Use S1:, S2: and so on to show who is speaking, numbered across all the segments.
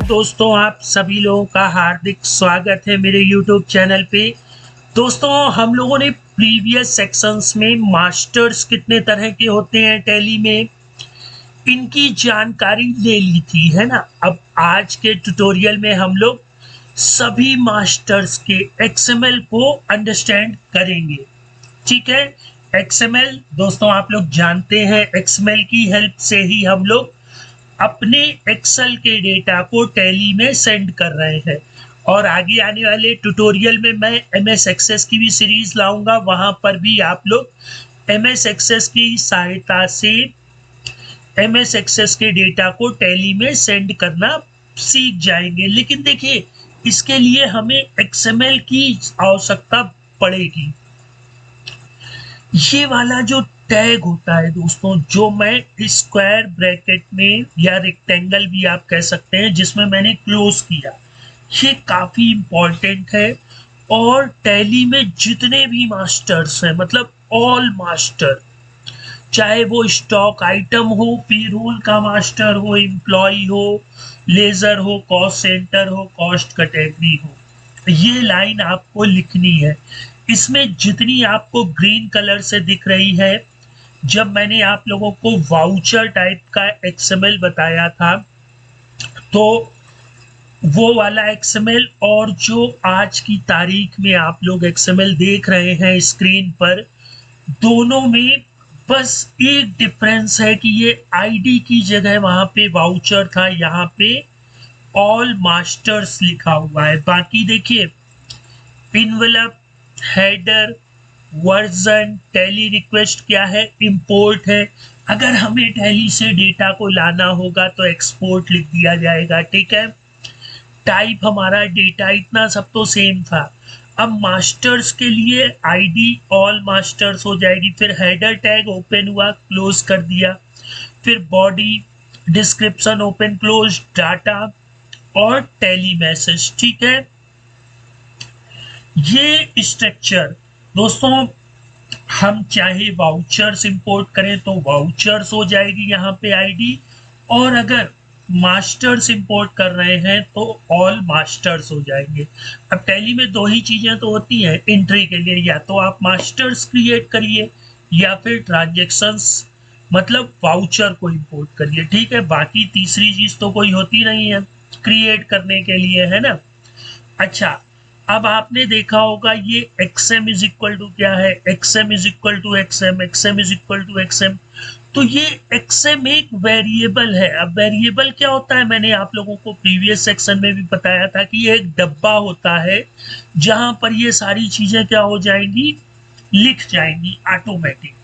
S1: दोस्तों, आप सभी लोगों का हार्दिक स्वागत है मेरे YouTube चैनल पे। दोस्तों, हम लोगों ने प्रीवियस सेक्शंस में मास्टर्स कितने तरह के होते हैं टैली में, इनकी जानकारी ले ली थी, है ना। अब आज के ट्यूटोरियल में हम लोग सभी मास्टर्स के XML को अंडरस्टैंड करेंगे। ठीक है, XML दोस्तों आप लोग जानते हैं, XML की हेल्प से ही हम लोग अपने एक्सेल के डेटा को टैली में सेंड कर रहे हैं। और आगे आने वाले ट्यूटोरियल में मैं MS एक्सेस की भी सीरीज लाऊंगा, वहां पर भी आप लोग MS एक्सेस की सहायता से MS एक्सेस के डेटा को टैली में सेंड करना सीख जाएंगे। लेकिन देखिए, इसके लिए हमें XML की आवश्यकता पड़ेगी। ये वाला जो टैग होता है दोस्तों, जो मैं स्क्वायर ब्रैकेट में या रेक्टेंगल भी आप कह सकते हैं, जिसमें मैंने क्लोज किया, ये काफी इंपॉर्टेंट है। और टैली में जितने भी मास्टर्स हैं, मतलब ऑल मास्टर, चाहे वो स्टॉक आइटम हो, पेरोल का मास्टर हो, एम्प्लॉय हो, लेजर हो, कॉस्ट सेंटर हो, कॉस्ट कैटेगरी हो, ये लाइन आपको लिखनी है। इसमें जितनी आपको ग्रीन कलर से दिख रही है, जब मैंने आप लोगों को वाउचर टाइप का XML बताया था, तो वो वाला XML और जो आज की तारीख में आप लोग XML देख रहे हैं स्क्रीन पर, दोनों में बस एक डिफरेंस है कि ये ID की जगह वहां पे वाउचर था, यहाँ पे ऑल मास्टर्स लिखा हुआ है। बाकी देखिए, envelope, header, version, tally request क्या है, इंपोर्ट है। अगर हमें टैली से डेटा को लाना होगा तो एक्सपोर्ट लिख दिया जाएगा। ठीक है, टाइप हमारा डेटा, इतना सब तो सेम था। अब मास्टर्स के लिए ID ऑल मास्टर्स हो जाएगी, फिर हेडर टैग ओपन हुआ, क्लोज कर दिया, फिर body, description open close, data और टैली मैसेज। ठीक है, ये स्ट्रक्चर दोस्तों, हम चाहे वाउचर्स इंपोर्ट करें तो वाउचर्स हो जाएगी यहाँ पे ID, और अगर मास्टर्स इंपोर्ट कर रहे हैं तो ऑल मास्टर्स हो जाएंगे। अब टैली में दो ही चीजें तो होती हैं एंट्री के लिए, या तो आप मास्टर्स क्रिएट करिए या फिर ट्रांजेक्शंस मतलब वाउचर को इंपोर्ट करिए। ठीक है, बाकी तीसरी चीज तो कोई होती नहीं है क्रिएट करने के लिए, है ना। अच्छा, अब आपने देखा होगा ये XM इज इक्वल टू क्या है, XM is equal to XM, XM is equal to XM। तो ये XM एक वेरिएबल है। अब वेरिएबल क्या होता है, मैंने आप लोगों को प्रीवियस सेक्शन में भी बताया था कि ये एक डब्बा होता है जहां पर ये सारी चीजें क्या हो जाएंगी, लिख जाएंगी ऑटोमेटिक।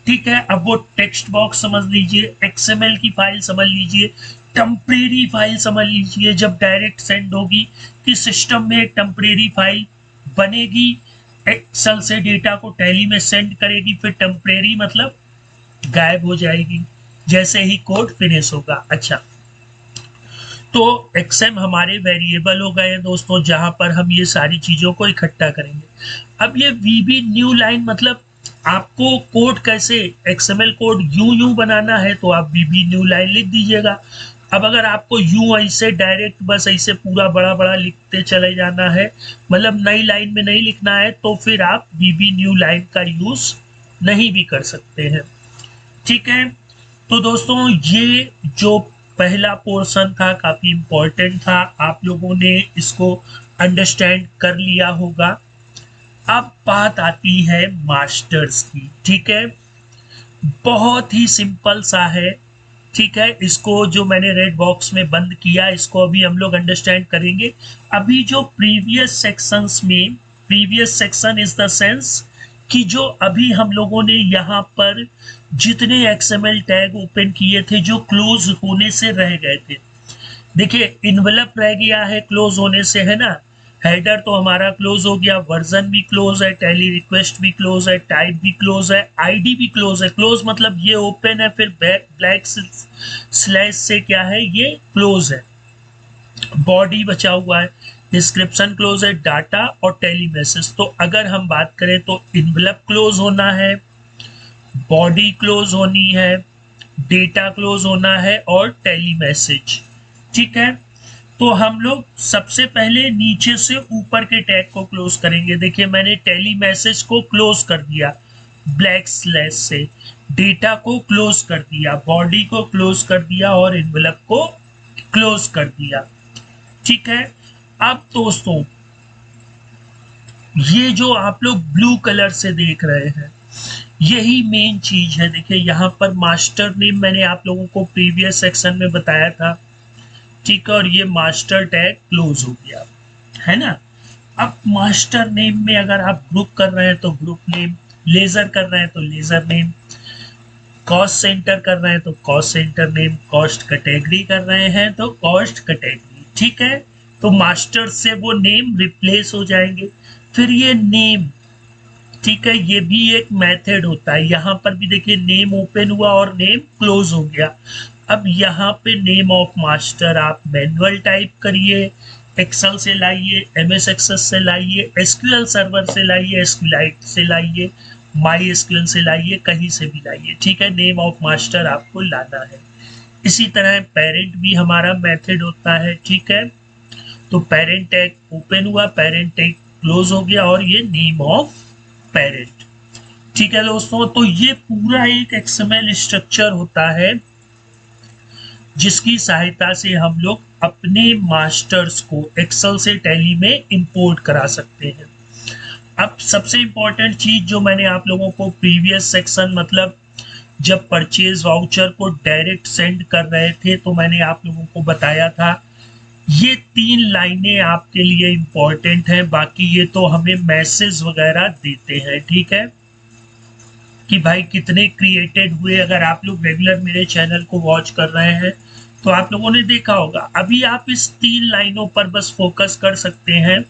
S1: ठीक है, अब वो टेक्स्ट बॉक्स समझ लीजिए, XML की फाइल समझ लीजिए, टेम्परेरी फाइल समझ लीजिए। जब डायरेक्ट सेंड होगी कि सिस्टम में एक टेम्परेरी फाइल बनेगी, एक्सेल से डेटा को टैली में सेंड करेगी, फिर टेम्परेरी मतलब गायब हो जाएगी जैसे ही कोड फिनिश होगा। अच्छा, तो XM हमारे वेरिएबल हो गए दोस्तों, जहां पर हम ये सारी चीजों को इकट्ठा करेंगे। अब ये VB न्यू लाइन, मतलब आपको कोड कैसे XML कोड यूं बनाना है तो आप VB न्यू लाइन लिख दीजिएगा। अब अगर आपको यूं ऐसे डायरेक्ट बस ऐसे पूरा बड़ा बड़ा लिखते चले जाना है, मतलब नई लाइन में नहीं लिखना है, तो फिर आप VB न्यू लाइन का यूज नहीं भी कर सकते हैं। ठीक है, तो दोस्तों ये जो पहला पोर्शन था काफी इंपॉर्टेंट था, आप लोगों ने इसको अंडरस्टैंड कर लिया होगा। अब बात आती है मास्टर्स की। ठीक है, बहुत ही सिंपल सा है। ठीक है, इसको जो मैंने रेड बॉक्स में बंद किया, इसको अभी हम लोग अंडरस्टैंड करेंगे। अभी जो प्रीवियस सेक्शंस में, previous section is the sense कि जो अभी हम लोगों ने यहाँ पर जितने XML टैग ओपन किए थे जो क्लोज होने से रह गए थे, देखिए इनवेलप रह गया है क्लोज होने से, है ना। हेडर तो हमारा क्लोज हो गया, वर्जन भी क्लोज है, टैली रिक्वेस्ट भी क्लोज है, टाइप भी क्लोज है, ID भी क्लोज है। क्लोज मतलब ये ओपन है, फिर ब्लैक स्लैश से क्या है, ये क्लोज है। बॉडी बचा हुआ है, डिस्क्रिप्शन क्लोज है, डाटा और टैली मैसेज। तो अगर हम बात करें तो इनवेलप क्लोज होना है, बॉडी क्लोज होनी है, डेटा क्लोज होना है और टैली मैसेज। ठीक है, तो हम लोग सबसे पहले नीचे से ऊपर के टैग को क्लोज करेंगे। देखिए मैंने टेली मैसेज को क्लोज कर दिया ब्लैक स्लैश से, डेटा को क्लोज कर दिया, बॉडी को क्लोज कर दिया और एनवेलप को क्लोज कर दिया। ठीक है, अब दोस्तों ये जो आप लोग ब्लू कलर से देख रहे हैं यही मेन चीज है। देखिए यहाँ पर मास्टर नेम मैंने आप लोगों को प्रीवियस सेक्शन में बताया था, ठीक है, और ये मास्टर टैग क्लोज हो गया है ना। अब मास्टर नेम में अगर आप ग्रुप कर रहे हैं तो ग्रुप नेम, लेजर कर रहे हैं तो लेजर नेम, कॉस्ट सेंटर कर रहे हैं तो cost centre name, cost category कर रहे हैं तो कॉस्ट कैटेगरी। ठीक है, तो मास्टर से वो नेम रिप्लेस हो जाएंगे। फिर ये नेम, ठीक है, ये भी एक मेथड होता है। यहाँ पर भी देखिए नेम ओपन हुआ और नेम क्लोज हो गया। अब यहाँ पे नेम ऑफ मास्टर आप मैनुअल टाइप करिए, एक्सेल से लाइए, एमएस एक्सेस से लाइए, एसक्यूएल सर्वर से लाइए, एसक्यूएलाइट से लाइए, माई एसक्यूएल से लाइए, कहीं से भी लाइए। ठीक है, नेम ऑफ मास्टर आपको लाना है। इसी तरह पेरेंट भी हमारा मेथड होता है। ठीक है, तो पेरेंट टैग ओपन हुआ, पेरेंट टैग क्लोज हो गया और ये नेम ऑफ पेरेंट। ठीक है दोस्तों, तो ये पूरा एक एक्सएमएल स्ट्रक्चर होता है जिसकी सहायता से हम लोग अपने मास्टर्स को एक्सेल से टैली में इंपोर्ट करा सकते हैं। अब सबसे इंपॉर्टेंट चीज जो मैंने आप लोगों को प्रीवियस सेक्शन मतलब जब परचेज वाउचर को डायरेक्ट सेंड कर रहे थे तो मैंने आप लोगों को बताया था ये 3 लाइनें आपके लिए इंपॉर्टेंट हैं, बाकी ये तो हमें मैसेज वगैरह देते हैं। ठीक है, कि भाई कितने क्रिएटेड हुए। अगर आप लोग रेगुलर मेरे चैनल को वॉच कर रहे हैं तो आप लोगों ने देखा होगा। अभी आप इस 3 लाइनों पर बस फोकस कर सकते हैं।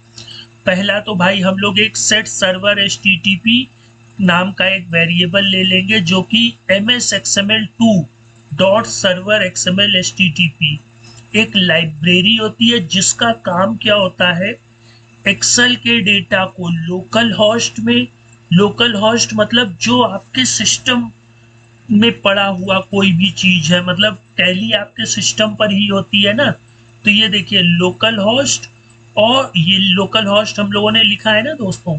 S1: पहला तो भाई हम लोग एक सेट सर्वर HTTP नाम का एक वेरिएबल ले लेंगे जो कि MSXML2 dot server XML HTTP एक लाइब्रेरी होती है जिसका काम क्या होता है, एक्सेल के डेटा को लोकल होस्ट में, लोकल होस्ट मतलब जो आपके सिस्टम में पड़ा हुआ कोई भी चीज है, मतलब टैली आपके सिस्टम पर ही होती है ना। तो ये देखिए लोकल होस्ट, और ये लोकल होस्ट हम लोगों ने लिखा है ना दोस्तों,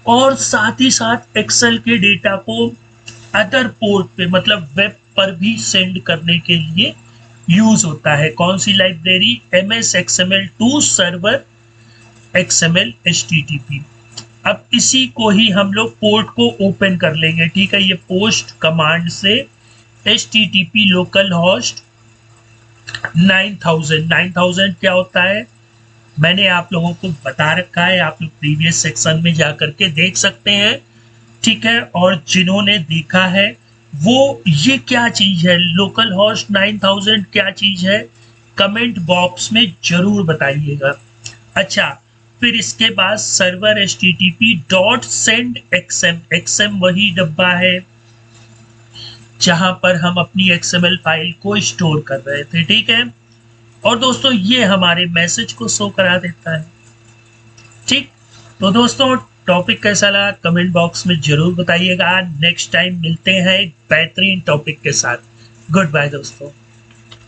S1: और साथ ही साथ एक्सेल के डेटा को अदर पोर्ट पे मतलब वेब पर भी सेंड करने के लिए यूज होता है। कौन सी library, MSXML2 server XML HTTP। अब इसी को ही हम लोग पोर्ट को ओपन कर लेंगे। ठीक है, ये पोस्ट कमांड से HTTP लोकल होस्ट 9000 क्या होता है मैंने आप लोगों को बता रखा है, आप लोग प्रीवियस सेक्शन में जा करके देख सकते हैं। ठीक है, और जिन्होंने देखा है वो ये क्या चीज है, लोकल होस्ट 9000 क्या चीज है, कमेंट बॉक्स में जरूर बताइएगा। अच्छा, फिर इसके बाद server HTTP dot send XM वही डब्बा है जहां पर हम अपनी XML फाइल को स्टोर कर रहे थे। ठीक है, और दोस्तों ये हमारे मैसेज को शो करा देता है। ठीक, तो दोस्तों टॉपिक कैसा लगा कमेंट बॉक्स में जरूर बताइएगा। नेक्स्ट टाइम मिलते हैं एक बेहतरीन टॉपिक के साथ। गुड बाय दोस्तों।